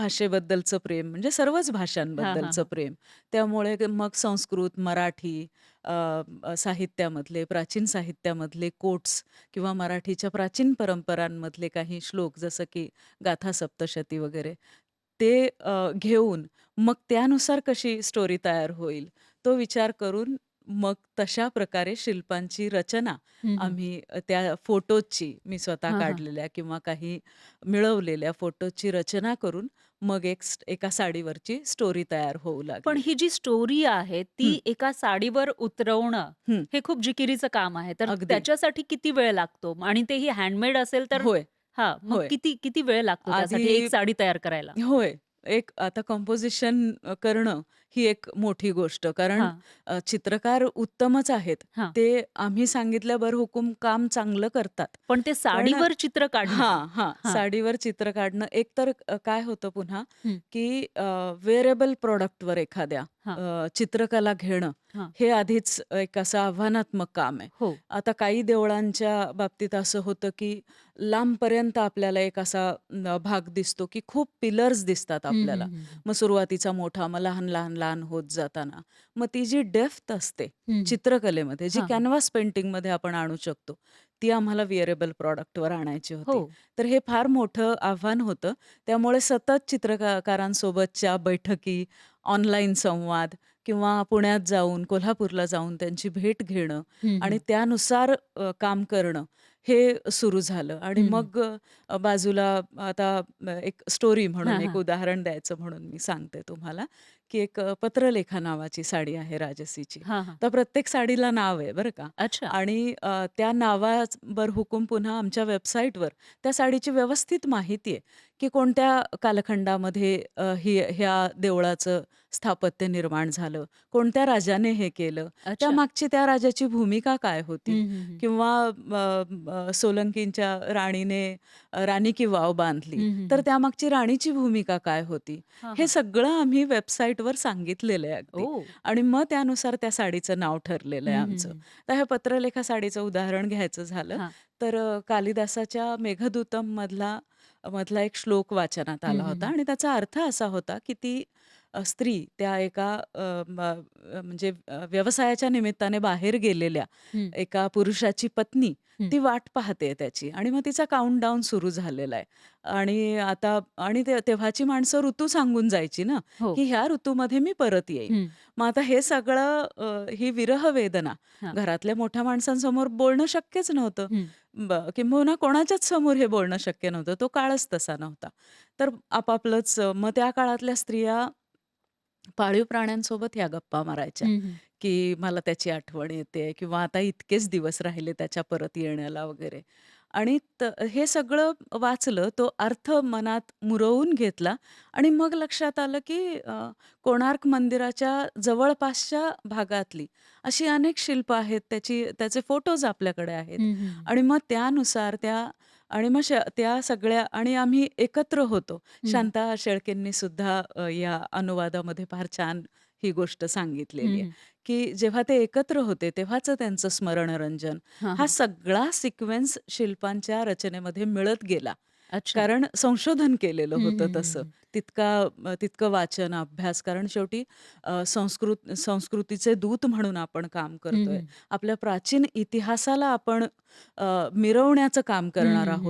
भाषेबद्दलचं प्रेम म्हणजे सर्वच हां, हां, भाषांबद्दलचं हां. प्रेम. त्यामुळे मग संस्कृत, मराठी अ, साहित्यामधले, प्राचीन साहित्यामधले कोट्स किंवा मराठीच्या प्राचीन परंपरांमधले काही श्लोक जसं की गाथा सप्तशती वगैरे ते घेऊन मग त्यानुसार कशी स्टोरी तयार होईल, तो विचार करून मग तशा प्रकारे शिल्पांची रचना हं, हं. आम्ही त्या फोटोची मी स्वतः हां, हां. काढलेल्या किंवा काही मिळवलेल्या फोटोची रचना करून मग एका साडीवरची स्टोरी तयार होऊ पण लागली. ही जी स्टोरी आहे, ती हं, एका साडीवर उतरवणं, हं. हे खूप जिकिरीचं काम आहे. तर अगदी. त्याच्यासाठी किती वेळ लागतो? आणि तेही हँडमेड असेल तर होय, हां, मग होय. किती किती वेळ लागतो त्यासाठी एक आधी साडी तयार करायला? होय. एक आता कंपोझिशन करणं ही एक मोठी गोष्ट. कारण हां, चित्रकार उत्तमच आहेत. हां. ते आम्ही सांगितल्यावर हुकूम काम चांगलं करतात. पण ते पण साडीवर चित्र काढणं हां, हां. हां. साडीवर चित्र काढणं एकतर काय होतं पुन्हा, हं. की वेअरेबल प्रॉडक्टवर एखाद्या हां, चित्रकला घेणं, हां. हे आधीच एक असं आव्हानात्मक काम आहे. हो. आता काही देवळांच्या बाबतीत असं होतं, की लांबपर्यंत आपल्याला एक असा भाग दिसतो, की खूप पिलर्स दिसतात हं, हं, आपल्याला. हं, हं. मग सुरुवातीचा मोठा, मग लहान, लहान, लहान होत जाताना. मग ती जी डेप्थ असते हं. चित्रकलेमध्ये, जी हां, हां. कॅनव्हास पेंटिंगमध्ये आपण आणू शकतो, ती आम्हाला विअरेबल प्रॉडक्टवर आणायची हो. होती. तर हे फार मोठं आव्हान होतं. त्यामुळे सतत चित्रकारांसोबतच्या बैठकी, ऑनलाईन संवाद किंवा पुण्यात जाऊन, कोल्हापूरला जाऊन त्यांची भेट घेणं हं, आणि हं. त्यानुसार काम करणं हे सुरू झालं आणि हं, हं. मग बाजूला आता एक स्टोरी म्हणून हां, एक हां. उदाहरण द्यायचं म्हणून मी सांगते तुम्हाला, की एक पत्रलेखा नावाची साडी आहे राजसीची. हां, हां. तर प्रत्येक साडीला नाव आहे बरं का अच्छा. आणि त्या नावावर हुकूम पुन्हा आमच्या वेबसाईटवर त्या साडीची व्यवस्थित माहिती आहे, की कोणत्या कालखंडामध्ये ह्या देवळाचं स्थापत्य निर्माण झालं, कोणत्या राजाने हे केलं, अच्छा. त्यामागची त्या राजाची भूमिका काय होती हं, हं, हं. किंवा सोलंकींच्या राणीने राणी की वाव बांधली, हं, हं, तर हं. त्यामागची राणीची भूमिका काय होती? हां, हे हां. सगळं आम्ही वेबसाईटवर सांगितलेलं आहे अगदी ओह! आणि मग त्यानुसार त्या साडीचं नाव ठरलेलं आहे हं, हं, आमचं. हं. तर ह्या पत्रलेखा साडीचं उदाहरण घ्यायचं झालं, हां. तर कालिदासाच्या मेघदूतममधला मधला एक श्लोक वाचनात हं, आला हं, होता हं. आणि त्याचा अर्थ असा होता, की ती स्त्री त्या एका म्हणजे व्यवसायाच्या निमित्ताने बाहेर गेलेल्या हं, एका पुरुषाची पत्नी हं. ती वाट पाहते त्याची आणि मग तिचा काउंटडाऊन सुरू झालेला आहे आणि आता आणि तेव्हाची माणसं ऋतू सांगून जायची ना, हो. की ह्या ऋतूमध्ये मी परत येईन. हं. मग आता हे सगळं ही विरह वेदना हां. घरातल्या मोठ्या माणसांसमोर बोलणं शक्यच नव्हतं. हं. किंबहुना कोणाच्याच समोर हे बोलणं शक्य नव्हतं. तो काळच तसा नव्हता. तर आपापलंच मग त्या काळातल्या स्त्रिया पाळीव प्राण्यांसोबत ह्या गप्पा मारायच्या, हं, हं. की मला त्याची आठवण येते किंवा आता इतकेच दिवस राहिले त्याच्या परत येण्याला वगैरे. आणि हे सगळं वाचलं, तो अर्थ मनात मुरवून घेतला आणि मग लक्षात आलं, की कोणार्क मंदिराच्या जवळपासच्या भागातली अशी अनेक शिल्प आहेत, त्याचे फोटोज आपल्याकडे आहेत हं, हं, हं. आणि मग त्यानुसार आणि मग त्या सगळ्या आणि आम्ही एकत्र होतो. हं, शांता शेळकेंनी सुद्धा या अनुवादामध्ये फार छान ही गोष्ट सांगितलेली हं, आहे, हं. की जेव्हा ते एकत्र होते तेव्हाचं त्यांचं स्मरणरंजन, हां, हा हां. सगळा सिक्वेन्स शिल्पांच्या रचनेमध्ये मिळत गेला. अच्छा. कारण संशोधन केलेलं हं, होतं हं, हं, तसं. हं. तितकं वाचन, अभ्यास कारण शेवटी संस्कृतीचे दूत म्हणून आपण काम हं, करतोय. हं. आपल्या प्राचीन इतिहासाला आपण मिरवण्याचं काम हं, करणार हं, आहोत. हं.